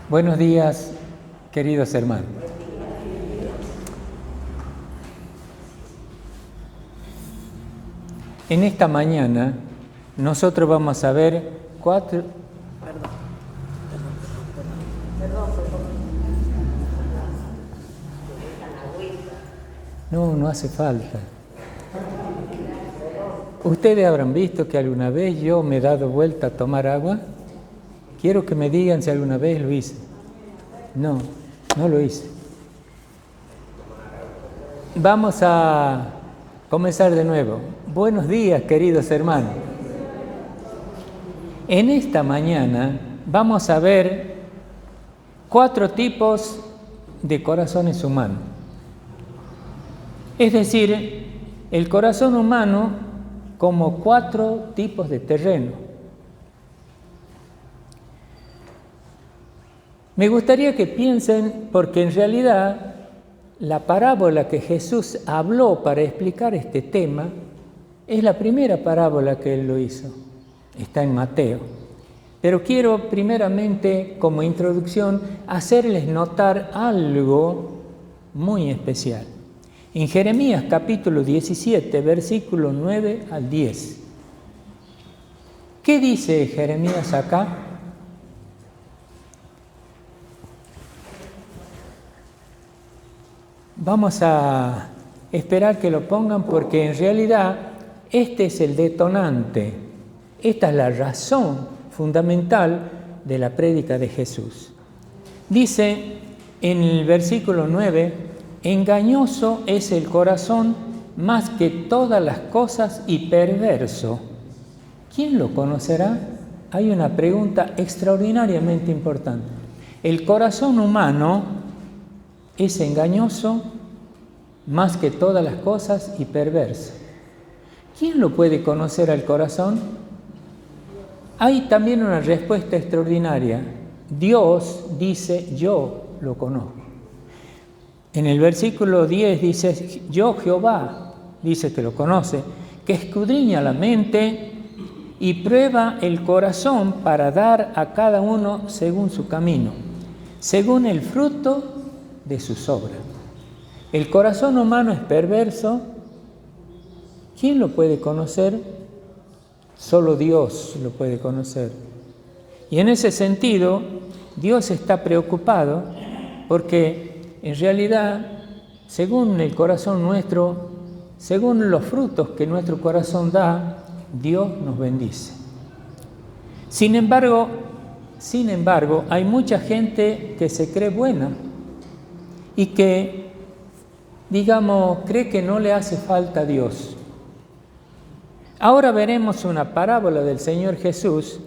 Buenos días, queridos hermanos. En esta mañana nosotros vamos a ver cuatro... No hace falta. Ustedes habrán visto que alguna vez yo me he dado vuelta a tomar agua. Quiero que me digan si alguna vez lo hice. No lo hice. Vamos a comenzar de nuevo. Buenos días, queridos hermanos. En esta mañana vamos a ver 4 tipos de corazones humanos. Es decir, el corazón humano como 4 tipos de terreno. Me gustaría que piensen, porque en realidad la parábola que Jesús habló para explicar este tema es la primera parábola que Él lo hizo. Está en Mateo. Pero quiero primeramente, como introducción, hacerles notar algo muy especial. En Jeremías capítulo 17, versículos 9 al 10. ¿Qué dice Jeremías acá? Vamos a esperar que lo pongan porque en realidad este es el detonante. Esta es la razón fundamental de la prédica de Jesús. Dice en el versículo 9: engañoso es el corazón más que todas las cosas y perverso. ¿Quién lo conocerá? Hay una pregunta extraordinariamente importante. El corazón humano es engañoso más que todas las cosas y perverso. ¿Quién lo puede conocer al corazón? Hay también una respuesta extraordinaria. Dios dice: yo lo conozco. En el versículo 10 dice: yo Jehová, dice que lo conoce, que escudriña la mente y prueba el corazón para dar a cada uno según su camino, según el fruto de sus obras. El corazón humano es perverso. ¿Quién lo puede conocer? Solo Dios lo puede conocer. Y en ese sentido, Dios está preocupado porque en realidad, según el corazón nuestro, según los frutos que nuestro corazón da, Dios nos bendice. Sin embargo, hay mucha gente que se cree buena y que, cree que no le hace falta a Dios. Ahora veremos una parábola del Señor Jesús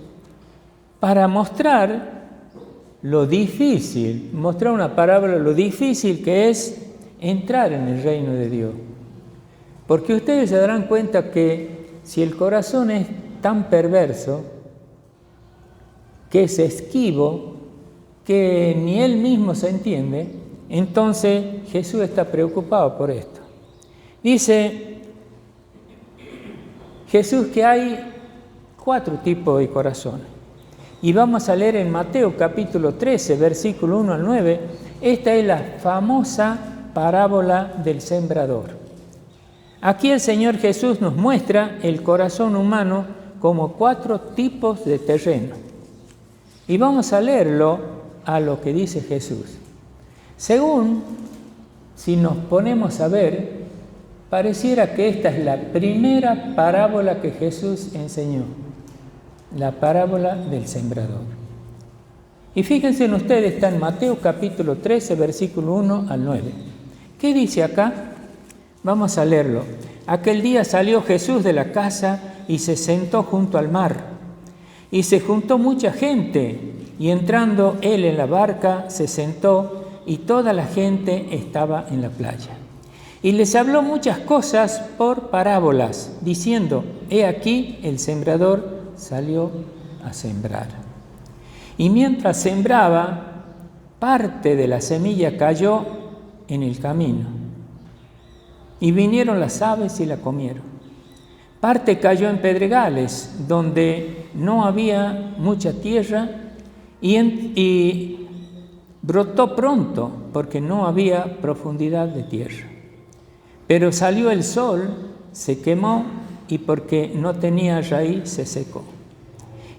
para mostrar lo difícil que es entrar en el reino de Dios. Porque ustedes se darán cuenta que si el corazón es tan perverso, que es esquivo, que ni él mismo se entiende, entonces Jesús está preocupado por esto. Dice Jesús que hay 4 tipos de corazones. Y vamos a leer en Mateo capítulo 13, versículo 1 al 9. Esta es la famosa parábola del sembrador. Aquí el Señor Jesús nos muestra el corazón humano como 4 tipos de terreno. Y vamos a leerlo a lo que dice Jesús. Si nos ponemos a ver, pareciera que esta es la primera parábola que Jesús enseñó. La parábola del sembrador. Y fíjense en ustedes, está en Mateo capítulo 13, versículo 1 al 9. ¿Qué dice acá? Vamos a leerlo. Aquel día salió Jesús de la casa y se sentó junto al mar. Y se juntó mucha gente, y entrando él en la barca, se sentó, y toda la gente estaba en la playa. Y les habló muchas cosas por parábolas, diciendo: he aquí el sembrador salió a sembrar. Y mientras sembraba, parte de la semilla cayó en el camino. Y vinieron las aves y la comieron. Parte cayó en pedregales, donde no había mucha tierra, y Brotó pronto porque no había profundidad de tierra. Pero salió el sol, se quemó y porque no tenía raíz se secó.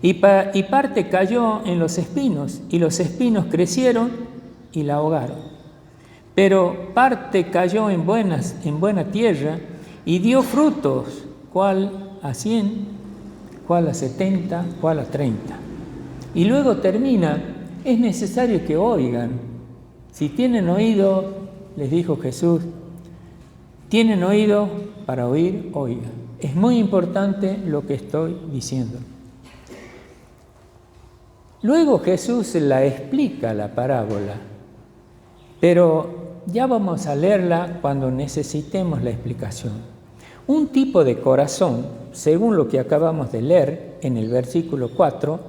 Y parte cayó en los espinos y los espinos crecieron y la ahogaron. Pero parte cayó en buena tierra y dio frutos, cuál a 100, cuál a 70, cuál a 30. Y luego termina: es necesario que oigan. Si tienen oído, les dijo Jesús, tienen oído para oír, oigan. Es muy importante lo que estoy diciendo. Luego Jesús la explica la parábola, pero ya vamos a leerla cuando necesitemos la explicación. Un tipo de corazón, según lo que acabamos de leer en el versículo 4,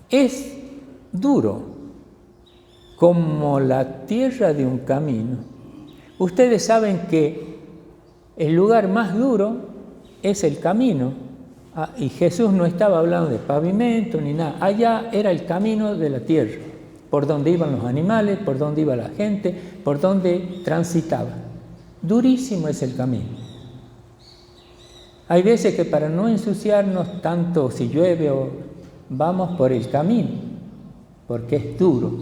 es duro como la tierra de un camino. Ustedes saben que el lugar más duro es el camino. Y Jesús no estaba hablando de pavimento ni nada. Allá era el camino de la tierra, por donde iban los animales, por donde iba la gente, por donde transitaba. Durísimo es el camino. Hay veces que para no ensuciarnos tanto si llueve vamos por el camino, porque es duro.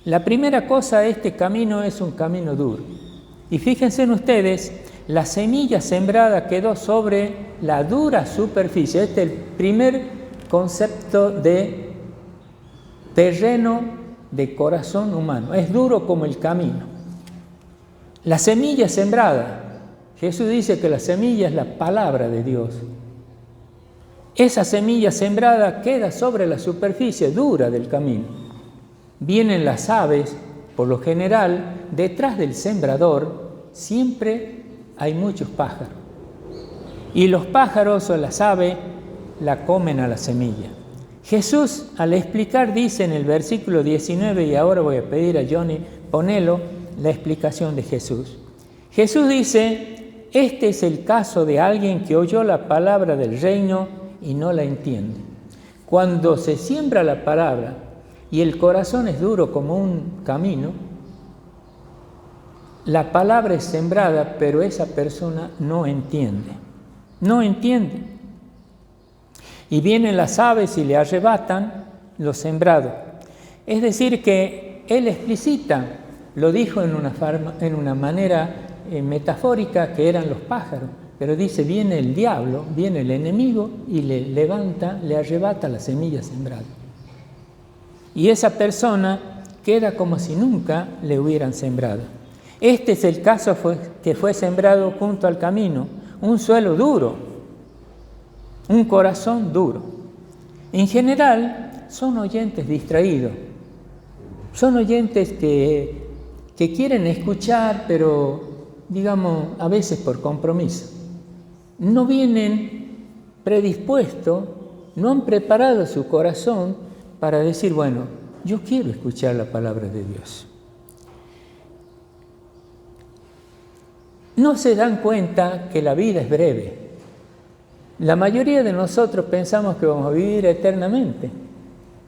La primera cosa, este camino es un camino duro. Y fíjense en ustedes, la semilla sembrada quedó sobre la dura superficie. Este es el primer concepto de terreno de corazón humano. Es duro como el camino. La semilla sembrada. Jesús dice que la semilla es la palabra de Dios. Esa semilla sembrada queda sobre la superficie dura del camino. Vienen las aves, por lo general, detrás del sembrador siempre hay muchos pájaros. Y los pájaros o las aves la comen a la semilla. Jesús, al explicar, dice en el versículo 19, y ahora voy a pedir a Johnny, ponelo, la explicación de Jesús. Jesús dice: este es el caso de alguien que oyó la palabra del reino y no la entiende. Cuando se siembra la palabra y el corazón es duro como un camino, la palabra es sembrada, pero esa persona no entiende. No entiende. Y vienen las aves y le arrebatan lo sembrado. Es decir, que él explicita, lo dijo en una manera metafórica, que eran los pájaros, pero dice: viene el diablo, viene el enemigo y le levanta, le arrebata la semilla sembrada. Y esa persona queda como si nunca le hubieran sembrado. Este es el caso que fue sembrado junto al camino, un suelo duro, un corazón duro. En general son oyentes distraídos, son oyentes que quieren escuchar, pero digamos a veces por compromiso. No vienen predispuestos, no han preparado su corazón para decir: bueno, yo quiero escuchar la palabra de Dios. No se dan cuenta que la vida es breve. La mayoría de nosotros pensamos que vamos a vivir eternamente.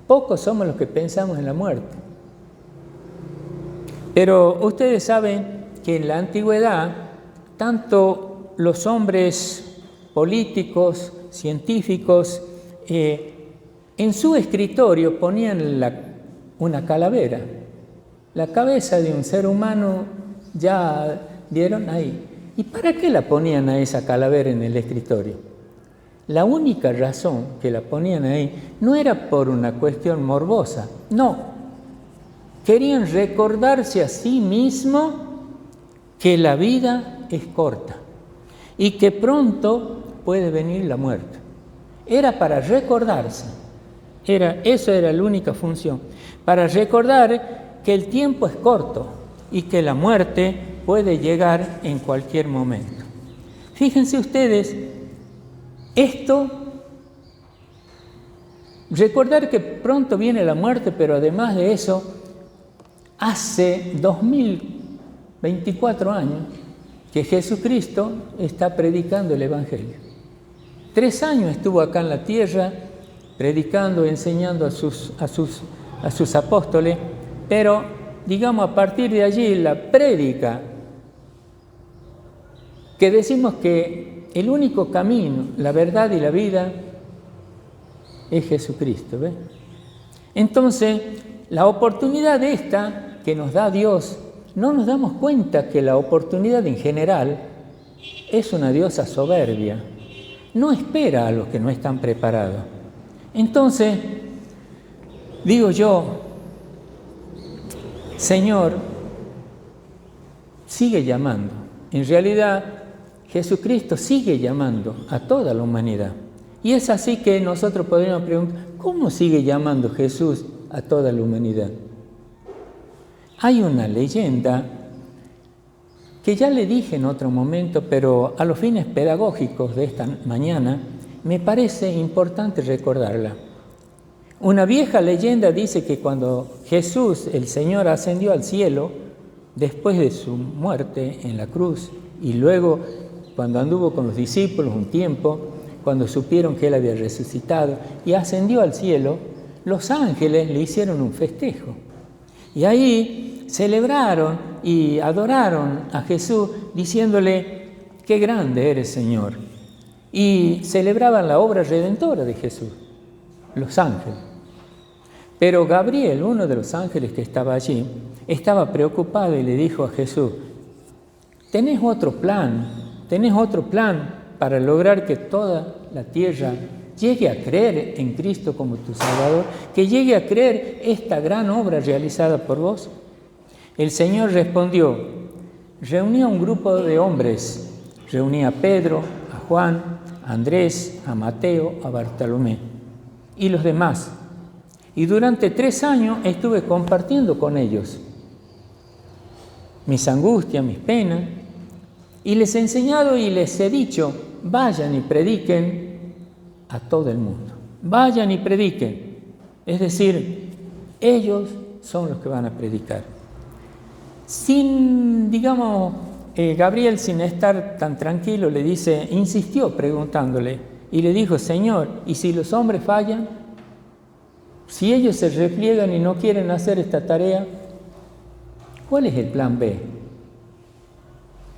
Pocos somos los que pensamos en la muerte. Pero ustedes saben que en la antigüedad, tanto los hombres políticos, científicos, en su escritorio ponían una calavera. La cabeza de un ser humano, ya vieron ahí. ¿Y para qué la ponían a esa calavera en el escritorio? La única razón que la ponían ahí no era por una cuestión morbosa, no. Querían recordarse a sí mismo que la vida es corta y que pronto puede venir la muerte. Era para recordarse, eso era la única función, para recordar que el tiempo es corto y que la muerte puede llegar en cualquier momento. Fíjense ustedes, recordar que pronto viene la muerte, pero además de eso, hace 2024 años que Jesucristo está predicando el Evangelio. 3 años estuvo acá en la tierra predicando, enseñando a sus apóstoles, Pero, digamos, a partir de allí, la prédica, que decimos que el único camino, la verdad y la vida, es Jesucristo, ¿ves? Entonces, la oportunidad esta que nos da Dios, no nos damos cuenta que la oportunidad en general es una diosa soberbia. No espera a los que no están preparados. Entonces, digo yo, Señor, sigue llamando. En realidad, Jesucristo sigue llamando a toda la humanidad. Y es así que nosotros podríamos preguntar, ¿cómo sigue llamando Jesús a toda la humanidad? Hay una leyenda que ya le dije en otro momento, pero a los fines pedagógicos de esta mañana, me parece importante recordarla. Una vieja leyenda dice que cuando Jesús, el Señor, ascendió al cielo, después de su muerte en la cruz, y luego cuando anduvo con los discípulos un tiempo, cuando supieron que Él había resucitado y ascendió al cielo, los ángeles le hicieron un festejo. Y ahí celebraron y adoraron a Jesús diciéndole, qué grande eres, Señor. Y celebraban la obra redentora de Jesús, los ángeles. Pero Gabriel, uno de los ángeles que estaba allí, estaba preocupado y le dijo a Jesús, ¿tenés otro plan para lograr que toda la tierra llegue a creer en Cristo como tu Salvador, que llegue a creer esta gran obra realizada por vos? El Señor respondió, reunía un grupo de hombres, reunía a Pedro, a Juan, a Andrés, a Mateo, a Bartolomé y los demás. Y durante 3 años estuve compartiendo con ellos mis angustias, mis penas, y les he enseñado y les he dicho, vayan y prediquen a todo el mundo. Vayan y prediquen. Es decir, ellos son los que van a predicar. Gabriel, sin estar tan tranquilo, le dice, insistió preguntándole, y le dijo, Señor, ¿y si los hombres fallan? Si ellos se repliegan y no quieren hacer esta tarea, ¿cuál es el plan B?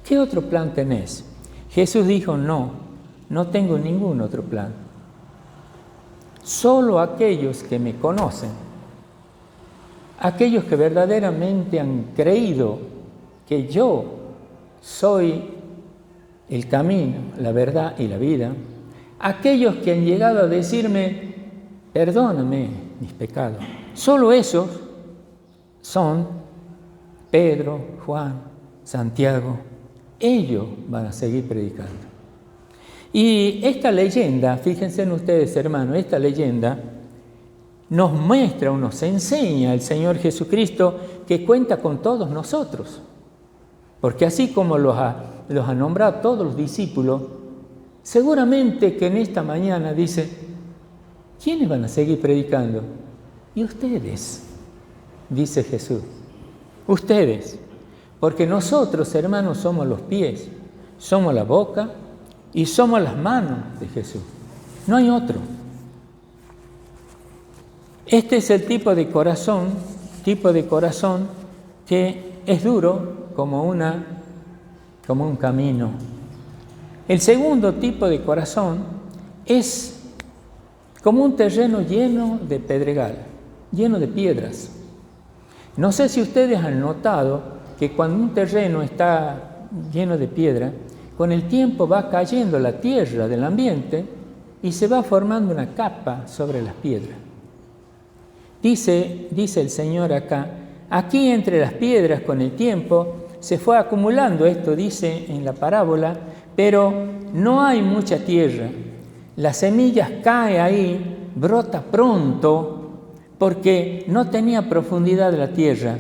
¿Qué otro plan tenés? Jesús dijo, no tengo ningún otro plan. Solo aquellos que me conocen, aquellos que verdaderamente han creído que yo soy el camino, la verdad y la vida, aquellos que han llegado a decirme, perdóname mis pecados, solo esos son Pedro, Juan, Santiago. Ellos van a seguir predicando. Y esta leyenda, fíjense en ustedes, hermanos, esta leyenda nos muestra o nos enseña el Señor Jesucristo que cuenta con todos nosotros. Porque así como los ha nombrado todos los discípulos, seguramente que en esta mañana dice, ¿quiénes van a seguir predicando? Y ustedes, dice Jesús, ustedes. Porque nosotros, hermanos, somos los pies, somos la boca y somos las manos de Jesús. No hay otro. Este es el tipo de corazón que es duro como un camino. El segundo tipo de corazón es como un terreno lleno de pedregal, lleno de piedras. No sé si ustedes han notado que cuando un terreno está lleno de piedra, con el tiempo va cayendo la tierra del ambiente y se va formando una capa sobre las piedras. Dice el Señor acá, aquí entre las piedras con el tiempo se fue acumulando, esto dice en la parábola, pero no hay mucha tierra. Las semillas caen ahí, brota pronto, porque no tenía profundidad la tierra.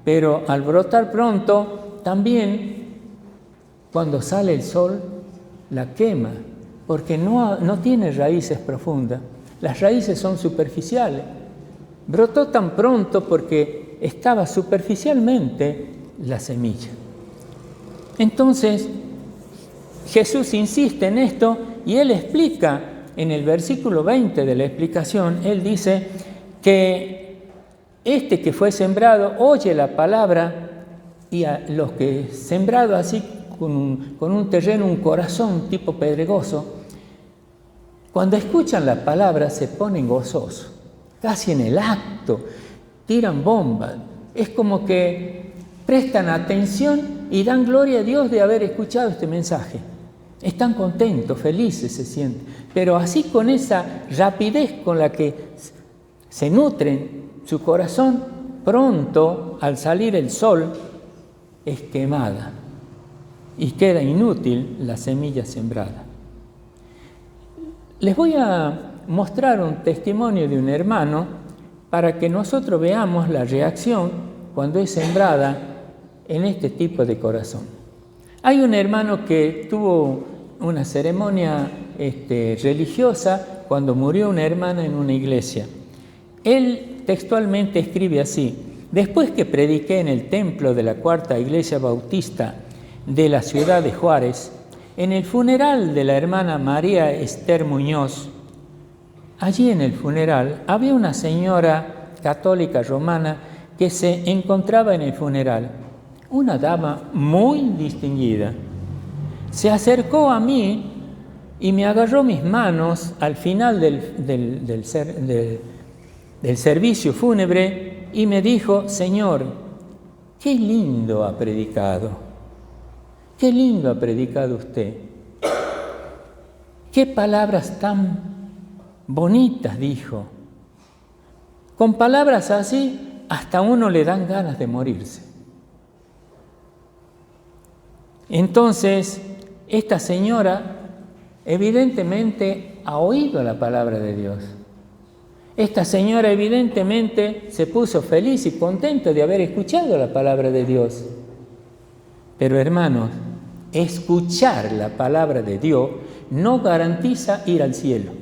Pero al brotar pronto, también cuando sale el sol, la quema, porque no tiene raíces profundas. Las raíces son superficiales. Brotó tan pronto porque estaba superficialmente la semilla. Entonces, Jesús insiste en esto y Él explica en el versículo 20 de la explicación, Él dice que este que fue sembrado oye la palabra, y a los que sembrado así con un terreno, un corazón tipo pedregoso, cuando escuchan la palabra se ponen gozosos, casi en el acto, tiran bombas. Es como que prestan atención y dan gloria a Dios de haber escuchado este mensaje. Están contentos, felices se sienten, pero así con esa rapidez con la que se nutren su corazón, pronto al salir el sol es quemada y queda inútil la semilla sembrada. Les voy a mostrar un testimonio de un hermano para que nosotros veamos la reacción cuando es sembrada en este tipo de corazón. Hay un hermano que tuvo una ceremonia religiosa cuando murió una hermana en una iglesia. Él textualmente escribe así: después que prediqué en el templo de la Cuarta Iglesia Bautista de la ciudad de Juárez, en el funeral de la hermana María Esther Muñoz, allí en el funeral había una señora católica romana que se encontraba en el funeral, una dama muy distinguida. Se acercó a mí y me agarró mis manos al final del servicio fúnebre y me dijo: Señor, qué lindo ha predicado. Qué lindo ha predicado usted. Qué palabras tan bonitas dijo. Con palabras así, hasta a uno le dan ganas de morirse. Entonces, esta señora evidentemente ha oído la palabra de Dios. Esta señora evidentemente se puso feliz y contenta de haber escuchado la palabra de Dios. Pero hermanos, escuchar la palabra de Dios no garantiza ir al cielo.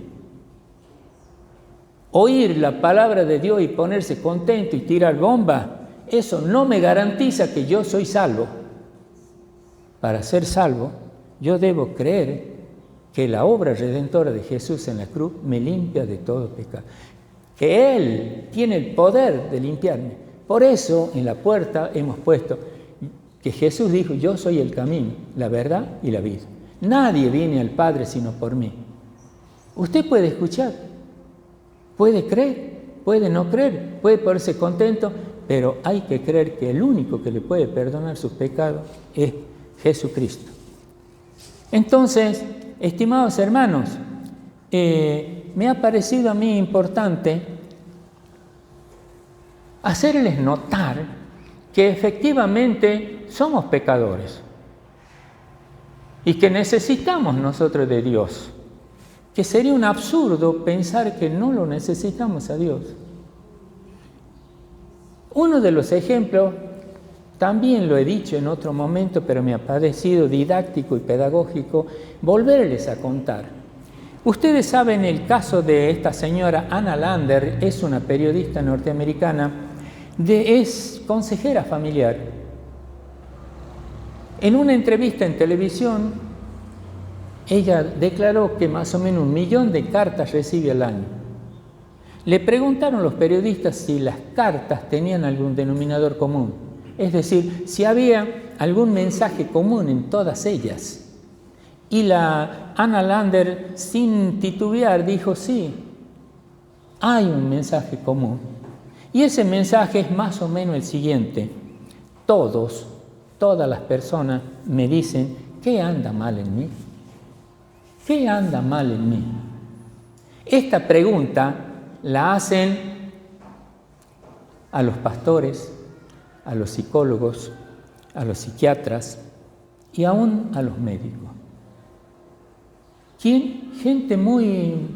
Oír la palabra de Dios y ponerse contento y tirar bomba, eso no me garantiza que yo soy salvo. Para ser salvo, yo debo creer que la obra redentora de Jesús en la cruz me limpia de todo pecado, que Él tiene el poder de limpiarme. Por eso en la puerta hemos puesto que Jesús dijo: yo soy el camino, la verdad y la vida. Nadie viene al Padre sino por mí. Usted puede escuchar, puede creer, puede no creer, puede ponerse contento, pero hay que creer que el único que le puede perdonar sus pecados es Jesucristo. Entonces, estimados hermanos, me ha parecido a mí importante hacerles notar que efectivamente somos pecadores y que necesitamos nosotros de Dios, que sería un absurdo pensar que no lo necesitamos a Dios. Uno de los ejemplos, también lo he dicho en otro momento, pero me ha parecido didáctico y pedagógico volverles a contar. Ustedes saben el caso de esta señora Anna Lander, es una periodista norteamericana, es consejera familiar. En una entrevista en televisión, ella declaró que más o menos 1 millón de cartas recibe al año. Le preguntaron los periodistas si las cartas tenían algún denominador común, es decir, si había algún mensaje común en todas ellas. Y la Anna Lander, sin titubear, dijo: sí, hay un mensaje común. Y ese mensaje es más o menos el siguiente: todas las personas me dicen: ¿qué anda mal en mí? ¿Qué anda mal en mí? Esta pregunta la hacen a los pastores, a los psicólogos, a los psiquiatras y aún a los médicos. Gente muy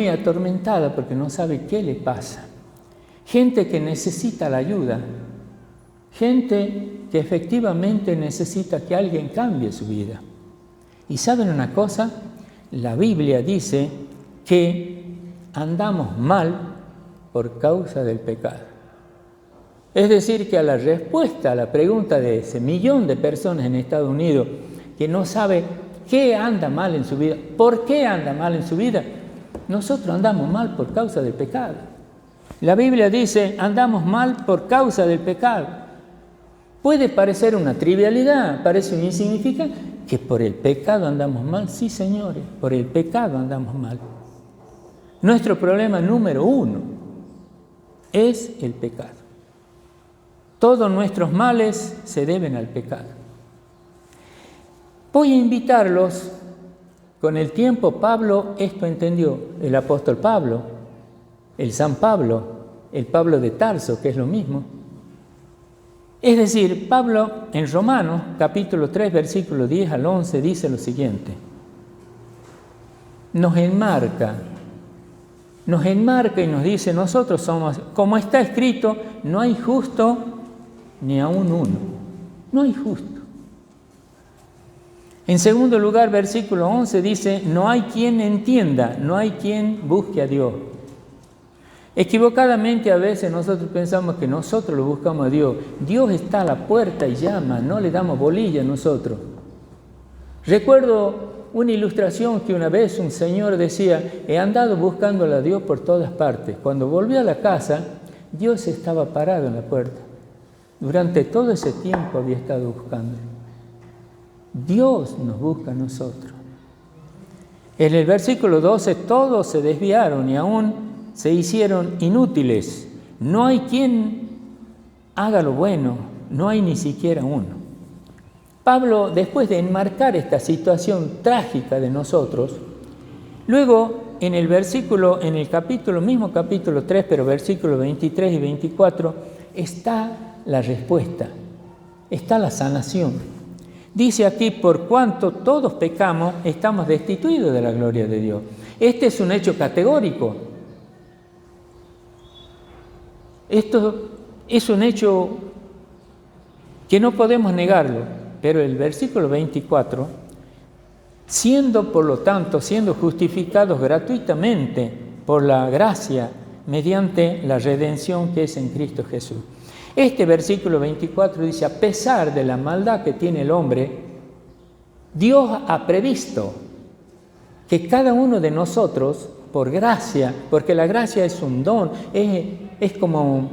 atormentada porque no sabe qué le pasa. Gente que necesita la ayuda. Gente que efectivamente necesita que alguien cambie su vida. Y ¿saben una cosa? La Biblia dice que andamos mal por causa del pecado. Es decir, que a la respuesta a la pregunta de ese 1 millón de personas en Estados Unidos que no sabe qué anda mal en su vida, por qué anda mal en su vida, nosotros andamos mal por causa del pecado. La Biblia dice, andamos mal por causa del pecado. Puede parecer una trivialidad, parece un insignificante, que por el pecado andamos mal. Sí, señores, por el pecado andamos mal. Nuestro problema número 1 es el pecado. Todos nuestros males se deben al pecado. Voy a invitarlos, con el tiempo Pablo esto entendió, el apóstol Pablo, el San Pablo, el Pablo de Tarso, que es lo mismo. Es decir, Pablo en Romanos, capítulo 3, versículo 10 al 11, dice lo siguiente. Nos enmarca y nos dice, nosotros somos, como está escrito, no hay justo ni aun uno. No hay justo. En segundo lugar, versículo 11 dice, no hay quien entienda, no hay quien busque a Dios. Equivocadamente a veces nosotros pensamos que nosotros lo buscamos a Dios. Dios está a la puerta y llama, no le damos bolilla a nosotros. Recuerdo una ilustración que una vez un señor decía, he andado buscándole a Dios por todas partes. Cuando volví a la casa, Dios estaba parado en la puerta. Durante todo ese tiempo había estado buscándolo. Dios nos busca a nosotros. En el versículo 12, todos se desviaron y aún se hicieron inútiles. No hay quien haga lo bueno, no hay ni siquiera uno. Pablo, después de enmarcar esta situación trágica de nosotros, luego en el mismo capítulo 3, pero versículos 23 y 24, está la respuesta, está la sanación. Dice aquí, por cuanto todos pecamos, estamos destituidos de la gloria de Dios. Este es un hecho categórico. Esto es un hecho que no podemos negarlo, pero el versículo 24, siendo justificados gratuitamente por la gracia mediante la redención que es en Cristo Jesús. Este versículo 24 dice, a pesar de la maldad que tiene el hombre, Dios ha previsto que cada uno de nosotros, por gracia, porque la gracia es un don, es como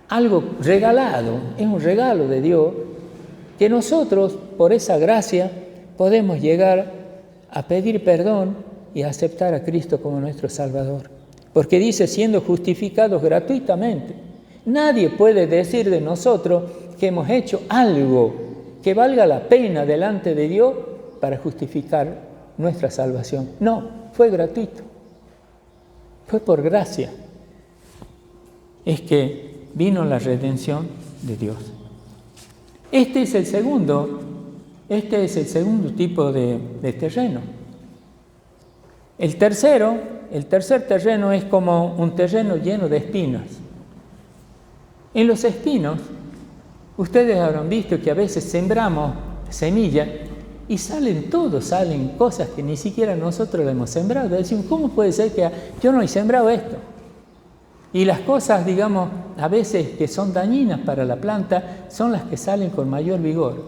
algo regalado, es un regalo de Dios, que nosotros, por esa gracia, podemos llegar a pedir perdón y a aceptar a Cristo como nuestro Salvador. Porque dice, siendo justificados gratuitamente. Nadie puede decir de nosotros que hemos hecho algo que valga la pena delante de Dios para justificar nuestra salvación. No, fue gratuito. Fue por gracia. Es que vino la redención de Dios. Este es el segundo tipo de terreno. El tercer terreno es como un terreno lleno de espinas. En los espinos, ustedes habrán visto que a veces sembramos semilla y salen cosas que ni siquiera nosotros le hemos sembrado. Decimos, ¿cómo puede ser que yo no he sembrado esto? Y las cosas, digamos, a veces que son dañinas para la planta, son las que salen con mayor vigor.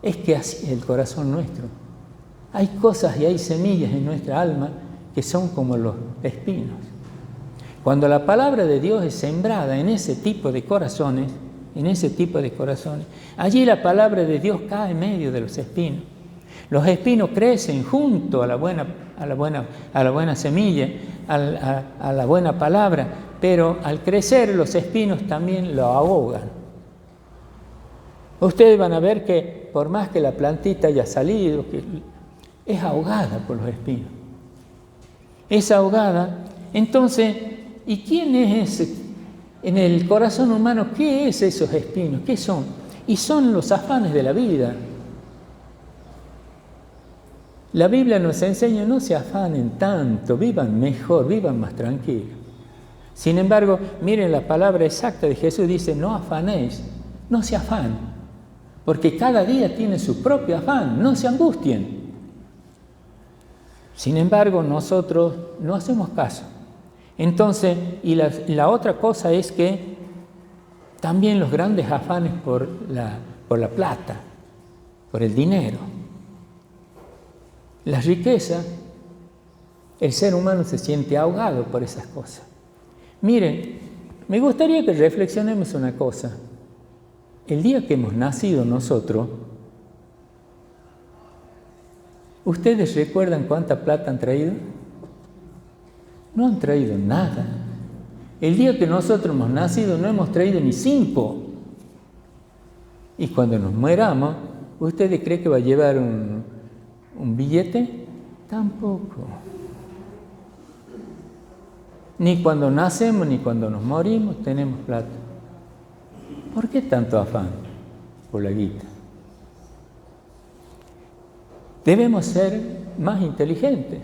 Es que así es el corazón nuestro. Hay cosas y hay semillas en nuestra alma que son como los espinos. Cuando la palabra de Dios es sembrada en ese tipo de corazones, allí la palabra de Dios cae en medio de los espinos. Los espinos crecen junto a la buena semilla, a la buena palabra, pero al crecer los espinos también lo ahogan. Ustedes van a ver que por más que la plantita haya salido, que es ahogada por los espinos. Es ahogada. Entonces, ¿y quién es ese? En el corazón humano, ¿qué es esos espinos? ¿Qué son? Y son los afanes de la vida. La Biblia nos enseña, no se afanen tanto, vivan mejor, vivan más tranquilos. Sin embargo, miren la palabra exacta de Jesús, dice, no afanéis, no se afanen, porque cada día tiene su propio afán, no se angustien. Sin embargo, nosotros no hacemos caso. Entonces, y la otra cosa es que también los grandes afanes por la plata, por el dinero, la riqueza, el ser humano se siente ahogado por esas cosas. Miren, me gustaría que reflexionemos una cosa. El día que hemos nacido nosotros, ¿ustedes recuerdan cuánta plata han traído? No han traído nada. El día que nosotros hemos nacido no hemos traído ni 5. Y cuando nos mueramos, ¿ustedes creen que va a llevar un billete? Tampoco. Ni cuando nacemos ni cuando nos morimos tenemos plata. ¿Por qué tanto afán por la guita? Debemos ser más inteligentes,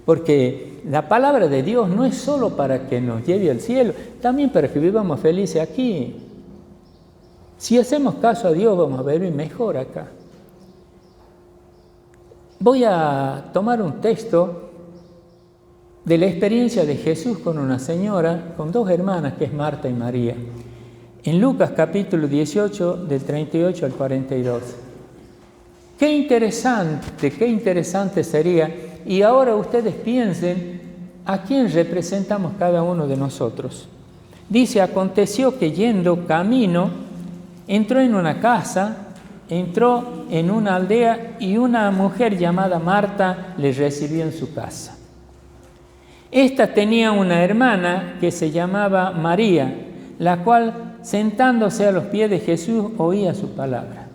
porque la palabra de Dios no es solo para que nos lleve al cielo, también para que vivamos felices aquí. Si hacemos caso a Dios, vamos a vivir mejor acá. Voy a tomar un texto de la experiencia de Jesús con una señora, con 2 hermanas, que es Marta y María. En Lucas capítulo 18, del 38 al 42. Qué interesante sería. Y ahora ustedes piensen a quién representamos cada uno de nosotros. Dice, aconteció que yendo camino, entró en una casa, entró en una aldea y una mujer llamada Marta le recibió en su casa. Esta tenía una hermana que se llamaba María, la cual, sentándose a los pies de Jesús, oía su palabra.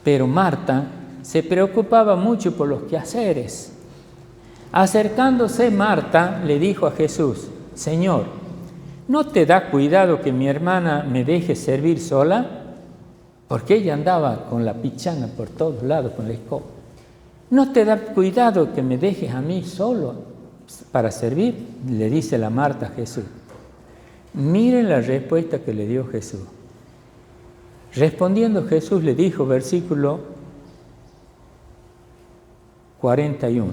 Pero Marta se preocupaba mucho por los quehaceres. Acercándose Marta, le dijo a Jesús, Señor, ¿no te da cuidado que mi hermana me deje servir sola? Porque ella andaba con la pichana por todos lados, con la escoba. ¿No te da cuidado que me dejes a mí solo para servir? Le dice la Marta a Jesús. Miren la respuesta que le dio Jesús. Respondiendo Jesús le dijo, versículo 41.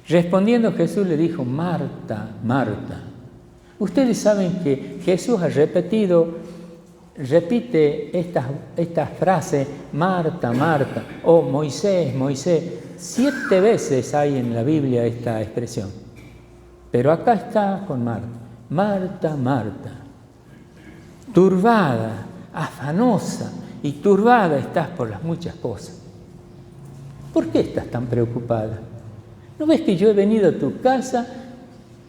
Respondiendo Jesús le dijo, Marta, Marta. Ustedes saben que Jesús repite esta frase, Marta, Marta, o Moisés, Moisés. 7 veces hay en la Biblia esta expresión. Pero acá está con Marta. Marta, Marta, turbada, afanosa y turbada estás por las muchas cosas. ¿Por qué estás tan preocupada? ¿No ves que yo he venido a tu casa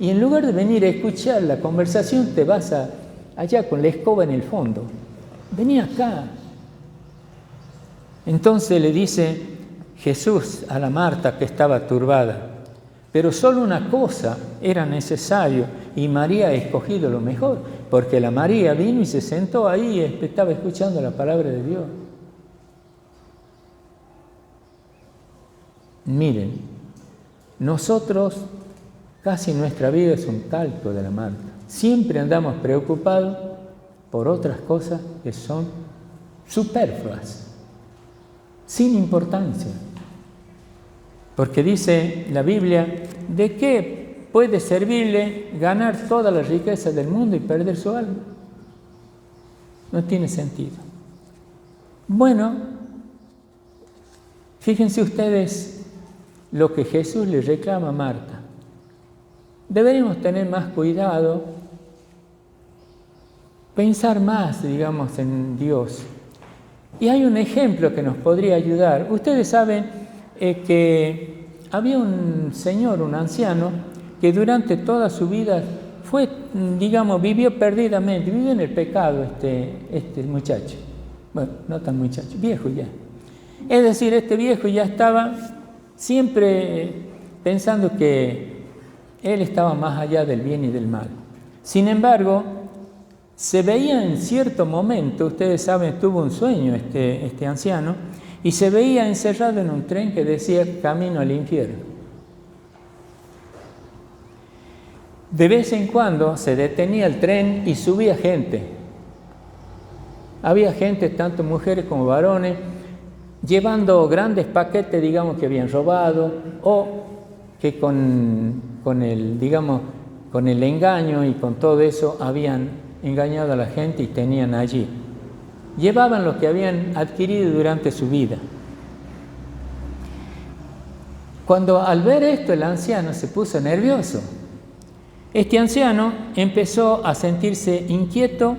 y en lugar de venir a escuchar la conversación te vas allá con la escoba en el fondo? Vení acá. Entonces le dice Jesús a la Marta que estaba turbada, pero solo una cosa era necesario y María ha escogido lo mejor, porque la María vino y se sentó ahí y estaba escuchando la palabra de Dios. Miren, nosotros casi nuestra vida es un calco de la Marta. Siempre andamos preocupados por otras cosas que son superfluas, sin importancia. Porque dice la Biblia, ¿de qué puede servirle ganar toda la riqueza del mundo y perder su alma? No tiene sentido. Bueno, fíjense ustedes lo que Jesús le reclama a Marta. Deberíamos tener más cuidado, pensar más, digamos, en Dios. Y hay un ejemplo que nos podría ayudar. Ustedes saben que había un señor, un anciano, que durante toda su vida vivió perdidamente, vivió en el pecado este muchacho. Bueno, no tan muchacho, viejo ya. Es decir, este viejo ya estaba siempre pensando que él estaba más allá del bien y del mal. Sin embargo, se veía en cierto momento, ustedes saben, tuvo un sueño este anciano, y se veía encerrado en un tren que decía camino al infierno. De vez en cuando se detenía el tren y subía gente. Había gente, tanto mujeres como varones, llevando grandes paquetes, digamos, que habían robado o que con el engaño y con todo eso habían engañado a la gente y tenían allí. Llevaban lo que habían adquirido durante su vida. Cuando al ver esto el anciano se puso nervioso Este anciano empezó a sentirse inquieto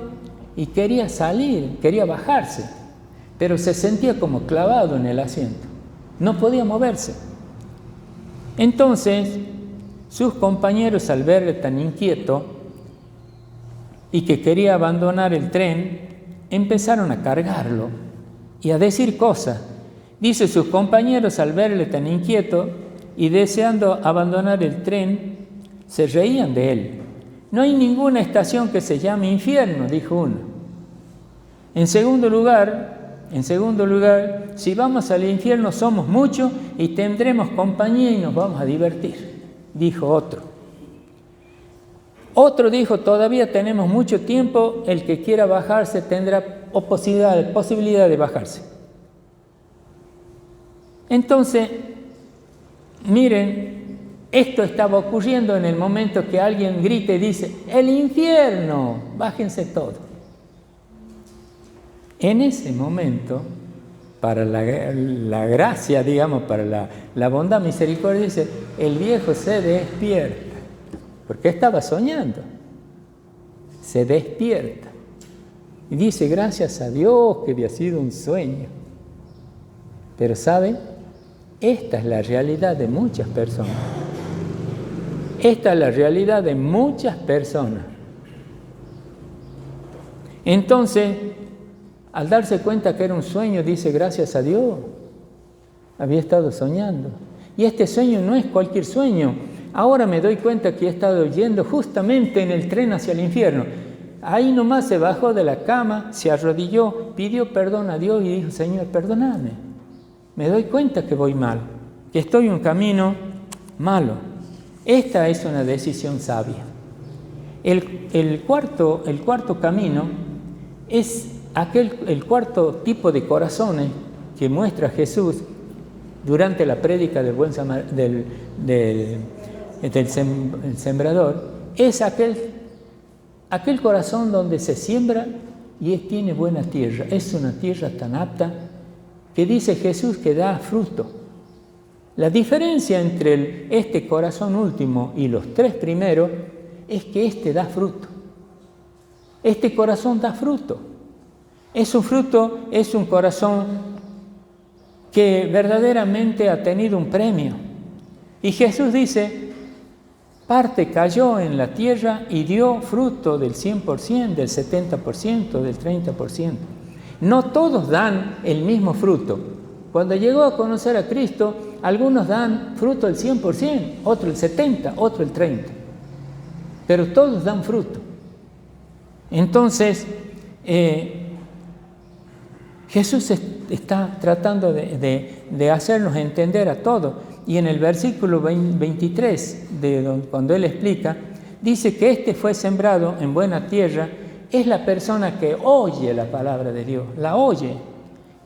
y quería salir, quería bajarse, pero se sentía como clavado en el asiento, no podía moverse. Entonces, sus compañeros, al verle tan inquieto y que quería abandonar el tren, empezaron a cargarlo y a decir cosas. Dice, sus compañeros, al verle tan inquieto y deseando abandonar el tren, se reían de él. No hay ninguna estación que se llame infierno, dijo uno. En segundo lugar, si vamos al infierno somos muchos y tendremos compañía y nos vamos a divertir, dijo otro. Otro dijo, todavía tenemos mucho tiempo, el que quiera bajarse tendrá posibilidad de bajarse. Entonces, miren, esto estaba ocurriendo en el momento que alguien grita y dice, ¡el infierno! Bájense todos. En ese momento, para la gracia, digamos, para la bondad, misericordia, dice, el viejo se despierta, porque estaba soñando. Se despierta. Y dice, gracias a Dios que había sido un sueño. Pero ¿saben? Esta es la realidad de muchas personas. Esta es la realidad de muchas personas. Entonces, al darse cuenta que era un sueño, dice, gracias a Dios, había estado soñando. Y este sueño no es cualquier sueño. Ahora me doy cuenta que he estado yendo justamente en el tren hacia el infierno. Ahí nomás se bajó de la cama, se arrodilló, pidió perdón a Dios y dijo, Señor, perdóname. Me doy cuenta que voy mal, que estoy en un camino malo. Esta es una decisión sabia. El cuarto camino es el cuarto tipo de corazones que muestra Jesús durante la prédica del sembrador. Es aquel corazón donde se siembra y tiene buena tierra. Es una tierra tan apta que dice Jesús que da fruto. La diferencia entre este corazón último y los tres primeros es que este da fruto. Este corazón da fruto. Es un corazón que verdaderamente ha tenido un premio. Y Jesús dice, parte cayó en la tierra y dio fruto del 100%, del 70%, del 30%. No todos dan el mismo fruto. Cuando llegó a conocer a Cristo, algunos dan fruto del 100%, otro el 70%, otro el 30%. Pero todos dan fruto. Entonces, Jesús está tratando de hacernos entender a todos. Y en el versículo 23, cuando Él explica, dice que este fue sembrado en buena tierra, es la persona que oye la palabra de Dios, la oye,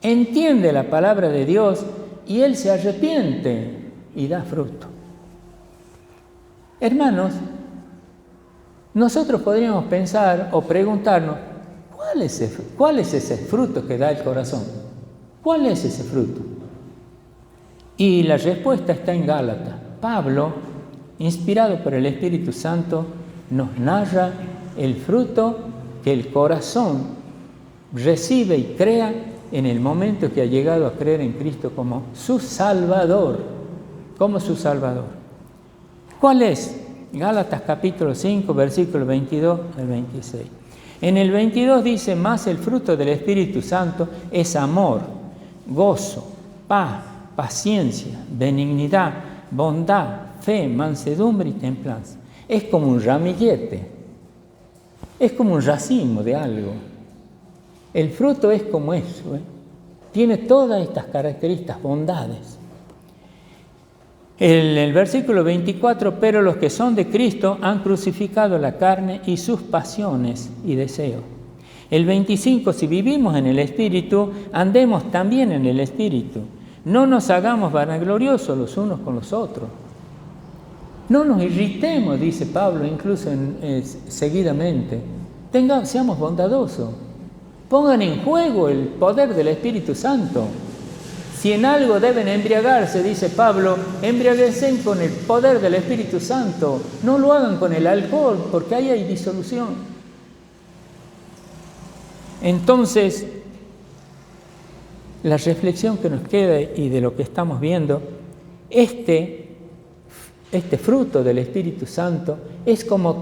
entiende la palabra de Dios y él se arrepiente y da fruto. Hermanos, nosotros podríamos pensar o preguntarnos, ¿cuál es ese fruto que da el corazón? ¿Cuál es ese fruto? Y la respuesta está en Gálatas. Pablo, inspirado por el Espíritu Santo, nos narra el fruto que el corazón recibe y crea en el momento que ha llegado a creer en Cristo como su Salvador. Como su Salvador. ¿Cuál es? Gálatas capítulo 5, versículos 22 al 26. En el 22 dice, más el fruto del Espíritu Santo es amor, gozo, paz, paciencia, benignidad, bondad, fe, mansedumbre y templanza. Es como un ramillete, es como un racimo de algo. El fruto es como eso, tiene todas estas características, bondades. En el versículo 24, pero los que son de Cristo han crucificado la carne y sus pasiones y deseos. El 25, si vivimos en el Espíritu, andemos también en el Espíritu. No nos hagamos vanagloriosos los unos con los otros. No nos irritemos, dice Pablo, incluso seguidamente. Seamos bondadosos. Pongan en juego el poder del Espíritu Santo. Si en algo deben embriagarse, dice Pablo, embriaguense con el poder del Espíritu Santo. No lo hagan con el alcohol, porque ahí hay disolución. Entonces, la reflexión que nos queda y de lo que estamos viendo, este fruto del Espíritu Santo es como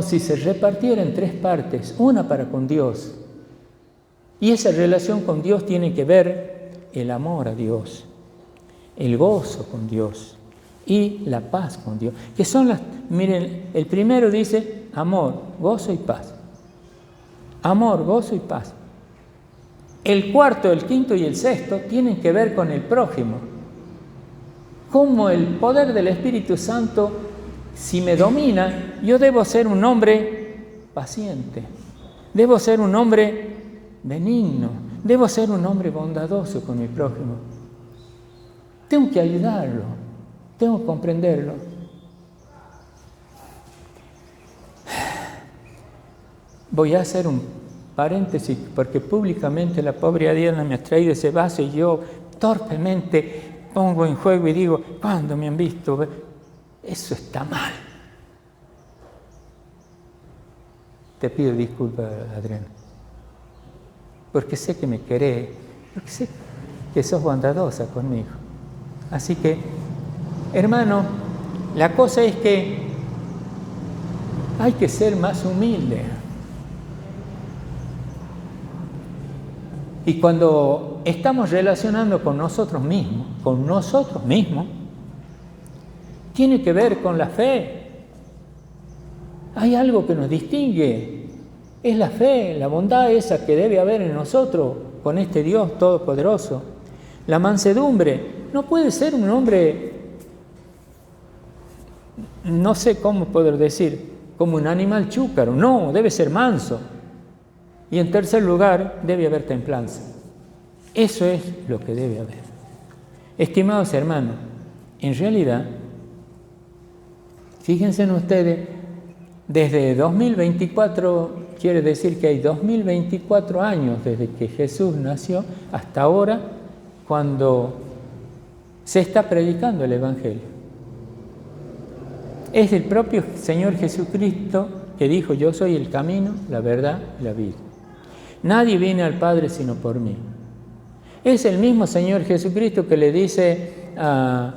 si se repartiera en tres partes, una para con Dios. Y esa relación con Dios tiene que ver el amor a Dios, el gozo con Dios y la paz con Dios. Que son miren, el primero dice amor, gozo y paz. Amor, gozo y paz. El cuarto, el quinto y el sexto tienen que ver con el prójimo. Como el poder del Espíritu Santo, si me domina, yo debo ser un hombre paciente. Debo ser un hombre benigno. Debo ser un hombre bondadoso con mi prójimo. Tengo que ayudarlo. Tengo que comprenderlo. Voy a hacer un paréntesis, porque públicamente la pobre Adriana me ha traído ese vaso y yo torpemente pongo en juego y digo, ¿cuándo me han visto? Eso está mal. Te pido disculpas, Adriana, porque sé que me querés, porque sé que sos bondadosa conmigo. Así que, hermano, la cosa es que hay que ser más humilde. Y cuando estamos relacionando con nosotros mismos, tiene que ver con la fe. Hay algo que nos distingue, es la fe, la bondad esa que debe haber en nosotros con este Dios todopoderoso. La mansedumbre, no puede ser un hombre, no sé cómo poder decir, como un animal chúcaro, no, debe ser manso. Y en tercer lugar, debe haber templanza. Eso es lo que debe haber. Estimados hermanos, en realidad, fíjense en ustedes, desde 2024, quiere decir que hay 2024 años desde que Jesús nació hasta ahora, cuando se está predicando el Evangelio. Es el propio Señor Jesucristo que dijo, yo soy el camino, la verdad y la vida. Nadie viene al Padre sino por mí. Es el mismo Señor Jesucristo que le dice a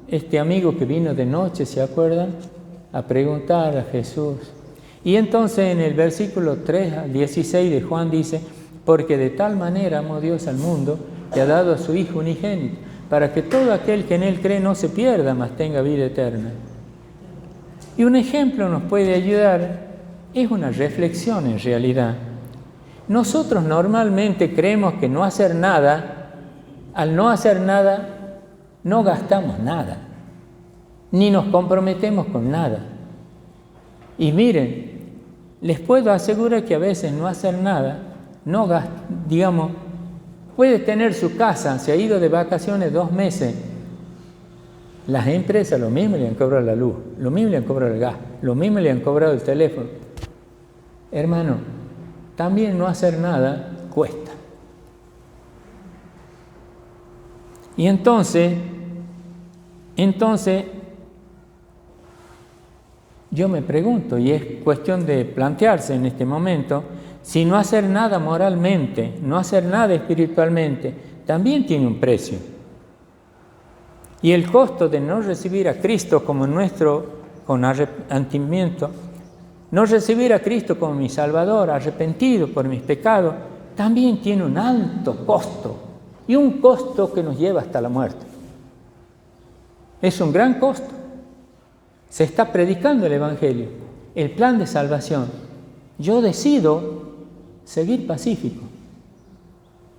este amigo que vino de noche, ¿se acuerdan? A preguntar a Jesús. Y entonces en el versículo 3 al 16 de Juan dice, porque de tal manera amó Dios al mundo que ha dado a su Hijo unigénito, para que todo aquel que en Él cree no se pierda, mas tenga vida eterna. Y un ejemplo nos puede ayudar, es una reflexión en realidad. Nosotros normalmente creemos que no hacer nada, al no hacer nada, no gastamos nada, ni nos comprometemos con nada. Y miren, les puedo asegurar que a veces no hacer nada, puede tener su casa, se ha ido de vacaciones 2 meses. Las empresas lo mismo le han cobrado la luz, lo mismo le han cobrado el gas, lo mismo le han cobrado el teléfono. Hermano, también no hacer nada cuesta. Y entonces, yo me pregunto, y es cuestión de plantearse en este momento, si no hacer nada moralmente, no hacer nada espiritualmente, también tiene un precio. Y el costo de no recibir a Cristo como con arrepentimiento, no recibir a Cristo como mi Salvador, arrepentido por mis pecados, también tiene un alto costo, y un costo que nos lleva hasta la muerte. Es un gran costo. Se está predicando el Evangelio, el plan de salvación. Yo decido seguir pacífico.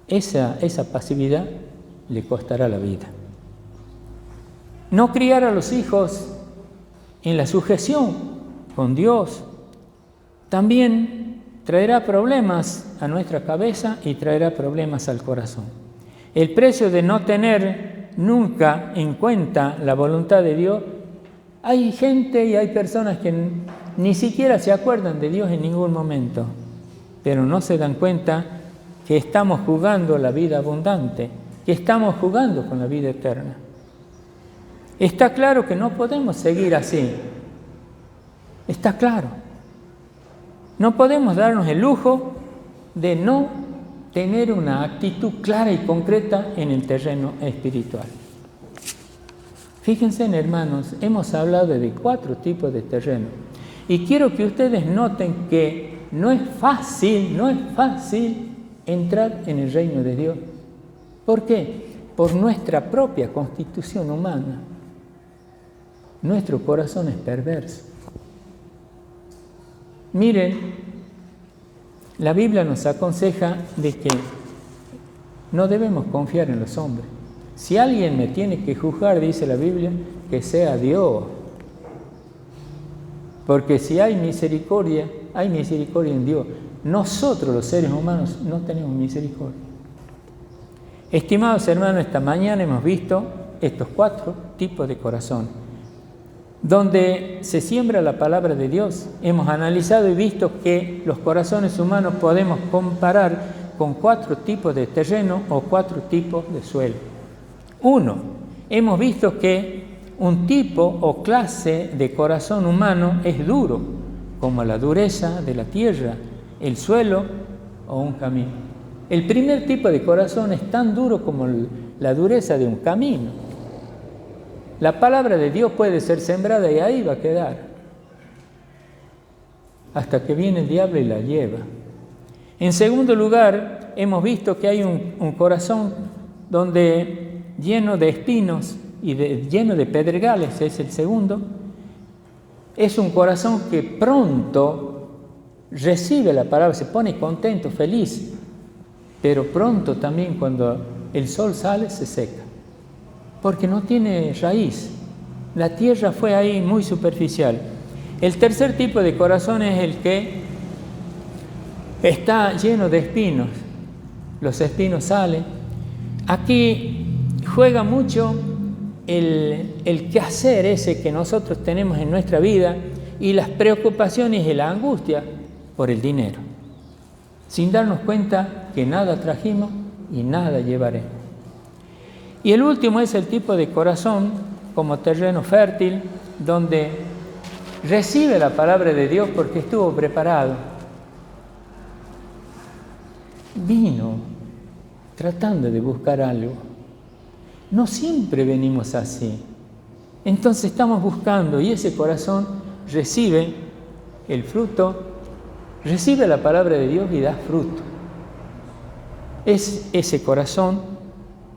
Esa pasividad le costará la vida. No criar a los hijos en la sujeción con Dios también traerá problemas a nuestra cabeza y traerá problemas al corazón. El precio de no tener nunca en cuenta la voluntad de Dios, hay gente y hay personas que ni siquiera se acuerdan de Dios en ningún momento, pero no se dan cuenta que estamos jugando la vida abundante, que estamos jugando con la vida eterna. Está claro que no podemos seguir así. Está claro. No podemos darnos el lujo de no tener una actitud clara y concreta en el terreno espiritual. Fíjense, hermanos, hemos hablado de 4 tipos de terreno. Y quiero que ustedes noten que no es fácil entrar en el reino de Dios. ¿Por qué? Por nuestra propia constitución humana. Nuestro corazón es perverso. Miren, la Biblia nos aconseja de que no debemos confiar en los hombres. Si alguien me tiene que juzgar, dice la Biblia, que sea Dios. Porque si hay misericordia en Dios. Nosotros, los seres humanos, no tenemos misericordia. Estimados hermanos, esta mañana hemos visto estos 4 tipos de corazón, donde se siembra la palabra de Dios. Hemos analizado y visto que los corazones humanos podemos comparar con 4 tipos de terreno o 4 tipos de suelo. 1. Hemos visto que un tipo o clase de corazón humano es duro, como la dureza de la tierra, el suelo o un camino. El primer tipo de corazón es tan duro como la dureza de un camino. La palabra de Dios puede ser sembrada y ahí va a quedar, hasta que viene el diablo y la lleva. En segundo lugar, hemos visto que hay un corazón donde lleno de espinos y lleno de pedregales, es el segundo. Es un corazón que pronto recibe la palabra, se pone contento, feliz, pero pronto también cuando el sol sale se seca, porque no tiene raíz. La tierra fue ahí muy superficial. El tercer tipo de corazón es el que está lleno de espinos. Los espinos salen. Aquí juega mucho el quehacer ese que nosotros tenemos en nuestra vida y las preocupaciones y la angustia por el dinero, sin darnos cuenta que nada trajimos y nada llevaremos. Y el último es el tipo de corazón como terreno fértil, donde recibe la palabra de Dios porque estuvo preparado. Vino tratando de buscar algo. No siempre venimos así. Entonces estamos buscando y ese corazón recibe el fruto, recibe la palabra de Dios y da fruto. Es ese corazón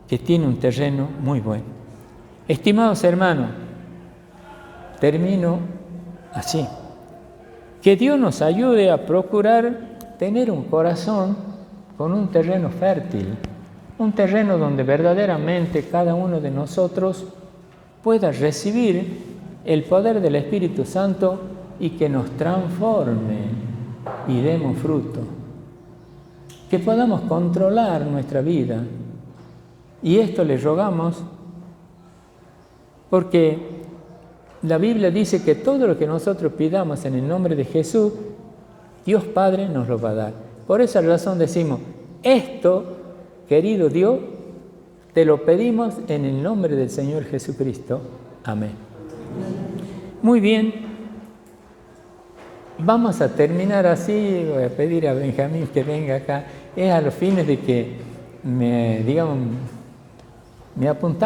que tiene un terreno muy bueno. Estimados hermanos, termino así. Que Dios nos ayude a procurar tener un corazón con un terreno fértil, un terreno donde verdaderamente cada uno de nosotros pueda recibir el poder del Espíritu Santo y que nos transforme y demos fruto. Que podamos controlar nuestra vida. Y esto le rogamos porque la Biblia dice que todo lo que nosotros pidamos en el nombre de Jesús, Dios Padre nos lo va a dar. Por esa razón decimos, esto, querido Dios, te lo pedimos en el nombre del Señor Jesucristo. Amén. Muy bien. Vamos a terminar así. Voy a pedir a Benjamín que venga acá. Es a los fines de que me apuntale.